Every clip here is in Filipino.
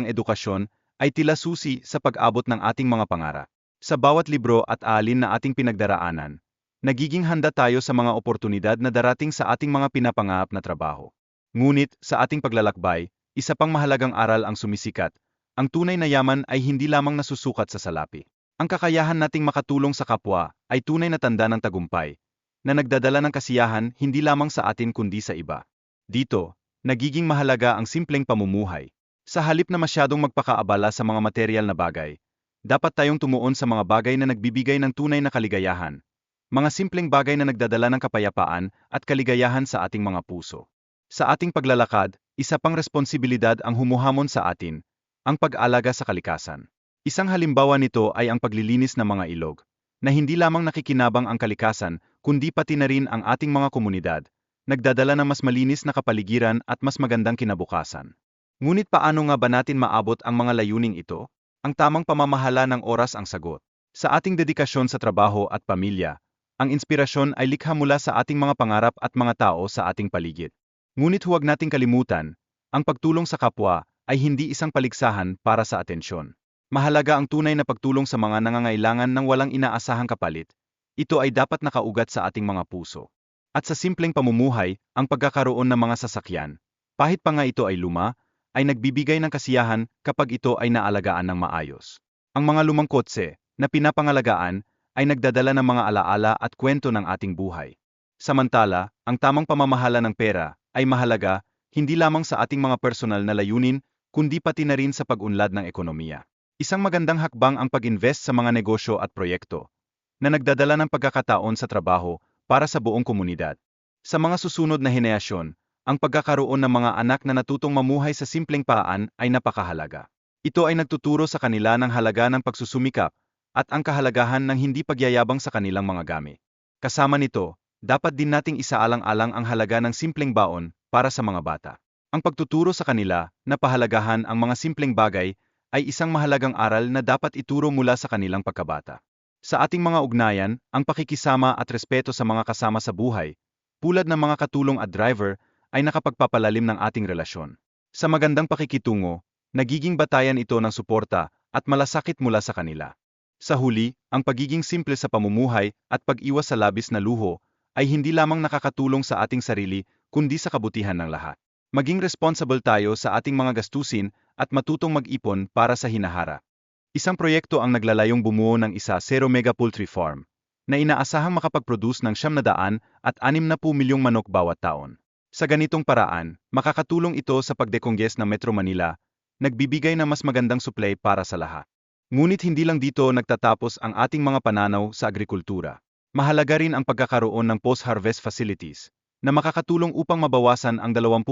edukasyon ay tila susi sa pag-abot ng ating mga pangarap. Sa bawat libro at alin na ating pinagdaraanan, nagiging handa tayo sa mga oportunidad na darating sa ating mga pinapangarap na trabaho. Ngunit, sa ating paglalakbay, isa pang mahalagang aral ang sumisikat. Ang tunay na yaman ay hindi lamang nasusukat sa salapi. Ang kakayahan nating makatulong sa kapwa ay tunay na tanda ng tagumpay, na nagdadala ng kasiyahan hindi lamang sa atin kundi sa iba. Dito, nagiging mahalaga ang simpleng pamumuhay. Sa halip na masyadong magpakaabala sa mga materyal na bagay, dapat tayong tumuon sa mga bagay na nagbibigay ng tunay na kaligayahan. Mga simpleng bagay na nagdadala ng kapayapaan at kaligayahan sa ating mga puso. Sa ating paglalakad, isa pang responsibilidad ang humuhamon sa atin, ang pag-alaga sa kalikasan. Isang halimbawa nito ay ang paglilinis ng mga ilog, na hindi lamang nakikinabang ang kalikasan, kundi pati na rin ang ating mga komunidad, nagdadala ng mas malinis na kapaligiran at mas magandang kinabukasan. Ngunit paano nga ba natin maabot ang mga layuning ito? Ang tamang pamamahala ng oras ang sagot. Sa ating dedikasyon sa trabaho at pamilya, ang inspirasyon ay likha mula sa ating mga pangarap at mga tao sa ating paligid. Ngunit huwag nating kalimutan, ang pagtulong sa kapwa ay hindi isang paligsahan para sa atensyon. Mahalaga ang tunay na pagtulong sa mga nangangailangan ng walang inaasahang kapalit. Ito ay dapat nakaugat sa ating mga puso. At sa simpleng pamumuhay, ang pagkakaroon ng mga sasakyan, pahit pa nga ito ay luma, ay nagbibigay ng kasiyahan kapag ito ay naalagaan ng maayos. Ang mga lumang kotse, na pinapangalagaan, ay nagdadala ng mga alaala at kwento ng ating buhay. Samantala, ang tamang pamamahala ng pera ay mahalaga hindi lamang sa ating mga personal na layunin, kundi pati na rin sa pag-unlad ng ekonomiya. Isang magandang hakbang ang pag-invest sa mga negosyo at proyekto, na nagdadala ng pagkakataon sa trabaho para sa buong komunidad. Sa mga susunod na henerasyon, ang pagkakaroon ng mga anak na natutong mamuhay sa simpleng paraan ay napakahalaga. Ito ay nagtuturo sa kanila ng halaga ng pagsusumikap at ang kahalagahan ng hindi pagyayabang sa kanilang mga gamit. Kasama nito, dapat din nating isaalang-alang ang halaga ng simpleng baon para sa mga bata. Ang pagtuturo sa kanila na pahalagahan ang mga simpleng bagay ay isang mahalagang aral na dapat ituro mula sa kanilang pagkabata. Sa ating mga ugnayan, ang pakikisama at respeto sa mga kasama sa buhay, tulad ng mga katulong at driver, ay nakapagpapalalim ng ating relasyon. Sa magandang pakikitungo, nagiging batayan ito ng suporta at malasakit mula sa kanila. Sa huli, ang pagiging simple sa pamumuhay at pag-iwas sa labis na luho ay hindi lamang nakakatulong sa ating sarili kundi sa kabutihan ng lahat. Maging responsible tayo sa ating mga gastusin at matutong mag-ipon para sa hinaharap. Isang proyekto ang naglalayong bumuo ng isa 0 mega poultry farm, na inaasahang makapag-produce ng 700 at 60 milyong manok bawat taon. Sa ganitong paraan, makakatulong ito sa pagdekongges ng Metro Manila, nagbibigay ng mas magandang supply para sa lahat. Ngunit hindi lang dito nagtatapos ang ating mga pananaw sa agrikultura. Mahalaga rin ang pagkakaroon ng post-harvest facilities, na makakatulong upang mabawasan ang 20%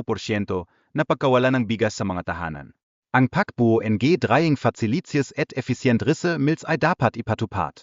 na pagkawala ng bigas sa mga tahanan. Ang pakbo ng drying facilities et efficient risse mils ay dapat ipatupad.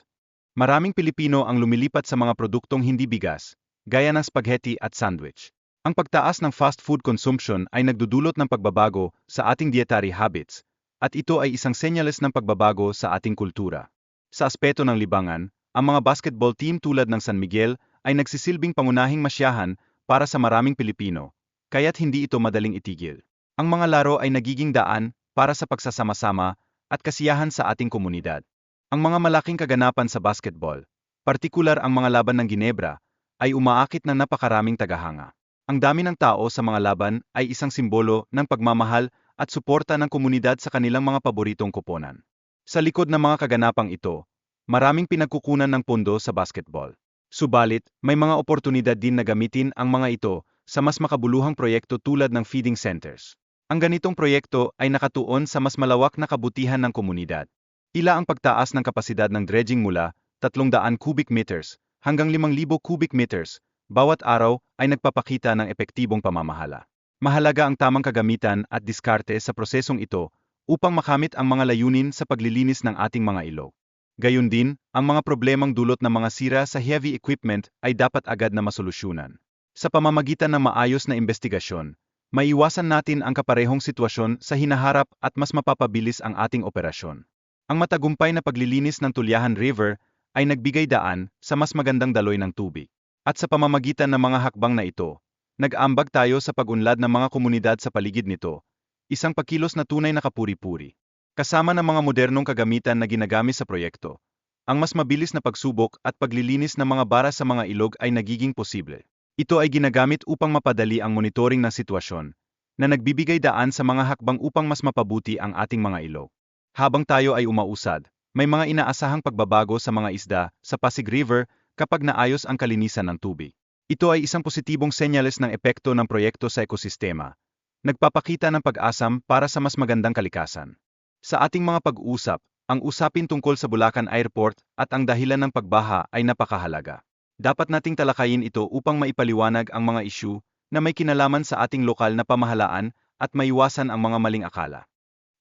Maraming Pilipino ang lumilipat sa mga produktong hindi bigas, gaya ng spaghetti at sandwich. Ang pagtaas ng fast food consumption ay nagdudulot ng pagbabago sa ating dietary habits, at ito ay isang senyales ng pagbabago sa ating kultura. Sa aspeto ng libangan, ang mga basketball team tulad ng San Miguel ay nagsisilbing pangunahing masyahan para sa maraming Pilipino, kaya't hindi ito madaling itigil. Ang mga laro ay nagiging daan para sa pagsasama-sama at kasiyahan sa ating komunidad. Ang mga malaking kaganapan sa basketball, partikular ang mga laban ng Ginebra, ay umaakit ng napakaraming tagahanga. Ang dami ng tao sa mga laban ay isang simbolo ng pagmamahal at suporta ng komunidad sa kanilang mga paboritong koponan. Sa likod ng mga kaganapang ito, maraming pinagkukunan ng pondo sa basketball. Subalit, may mga oportunidad din na gamitin ang mga ito sa mas makabuluhang proyekto tulad ng feeding centers. Ang ganitong proyekto ay nakatuon sa mas malawak na kabutihan ng komunidad. Ila ang pagtaas ng kapasidad ng dredging mula 300 cubic meters hanggang 5,000 cubic meters bawat araw ay nagpapakita ng epektibong pamamahala. Mahalaga ang tamang kagamitan at diskarte sa prosesong ito upang makamit ang mga layunin sa paglilinis ng ating mga ilog. Gayun din, ang mga problemang dulot ng mga sira sa heavy equipment ay dapat agad na masolusyonan. Sa pamamagitan ng maayos na investigasyon, maiwasan natin ang kaparehong sitwasyon sa hinaharap at mas mapapabilis ang ating operasyon. Ang matagumpay na paglilinis ng Tulyahan River ay nagbigay daan sa mas magandang daloy ng tubig. At sa pamamagitan ng mga hakbang na ito, nag-aambag tayo sa pag-unlad ng mga komunidad sa paligid nito, isang pagkilos na tunay na kapuri-puri. Kasama ng mga modernong kagamitan na ginagamit sa proyekto, ang mas mabilis na pagsubok at paglilinis ng mga bara sa mga ilog ay nagiging posible. Ito ay ginagamit upang mapadali ang monitoring ng sitwasyon, na nagbibigay daan sa mga hakbang upang mas mapabuti ang ating mga ilog. Habang tayo ay umausad, may mga inaasahang pagbabago sa mga isda sa Pasig River kapag naayos ang kalinisan ng tubig. Ito ay isang positibong senyales ng epekto ng proyekto sa ekosistema. Nagpapakita ng pag-asam para sa mas magandang kalikasan. Sa ating mga pag-uusap, ang usapin tungkol sa Bulacan Airport at ang dahilan ng pagbaha ay napakahalaga. Dapat nating talakayin ito upang maipaliwanag ang mga isyu na may kinalaman sa ating lokal na pamahalaan at maiwasan ang mga maling akala.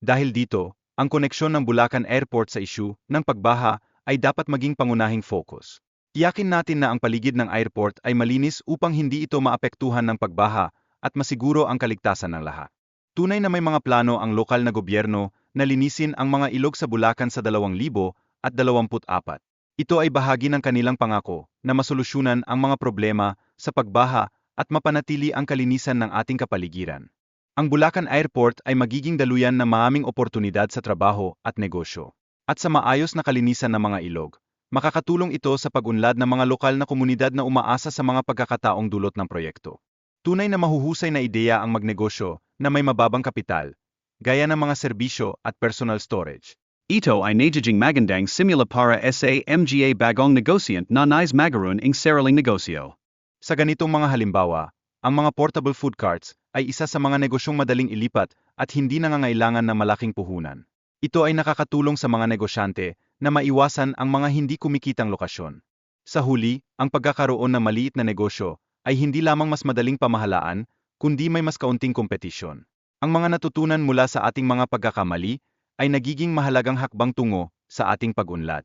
Dahil dito, ang koneksyon ng Bulacan Airport sa isyu ng pagbaha ay dapat maging pangunahing focus. Tiyakin natin na ang paligid ng airport ay malinis upang hindi ito maapektuhan ng pagbaha at masiguro ang kaligtasan ng lahat. Tunay na may mga plano ang lokal na gobyerno na linisin ang mga ilog sa Bulacan sa 2024. Ito ay bahagi ng kanilang pangako na masolusyonan ang mga problema sa pagbaha at mapanatili ang kalinisan ng ating kapaligiran. Ang Bulacan Airport ay magiging daluyan ng maraming oportunidad sa trabaho at negosyo. At sa maayos na kalinisan ng mga ilog, makakatulong ito sa pag-unlad ng mga lokal na komunidad na umaasa sa mga pagkakataong dulot ng proyekto. Tunay na mahuhusay na ideya ang magnegosyo na may mababang kapital, gaya ng mga serbisyo at personal storage. Ito ay nagiging magandang simula para sa mga bagong negosyo na nais magkaroon ng sariling negosyo. Sa ganitong mga halimbawa, ang mga portable food carts ay isa sa mga negosyong madaling ilipat at hindi nangangailangan ng malaking puhunan. Ito ay nakakatulong sa mga negosyante na maiwasan ang mga hindi kumikitang lokasyon. Sa huli, ang pagkakaroon ng maliit na negosyo ay hindi lamang mas madaling pamahalaan, kundi may mas kaunting kompetisyon. Ang mga natutunan mula sa ating mga pagkakamali ay nagiging mahalagang hakbang tungo sa ating pag-unlad.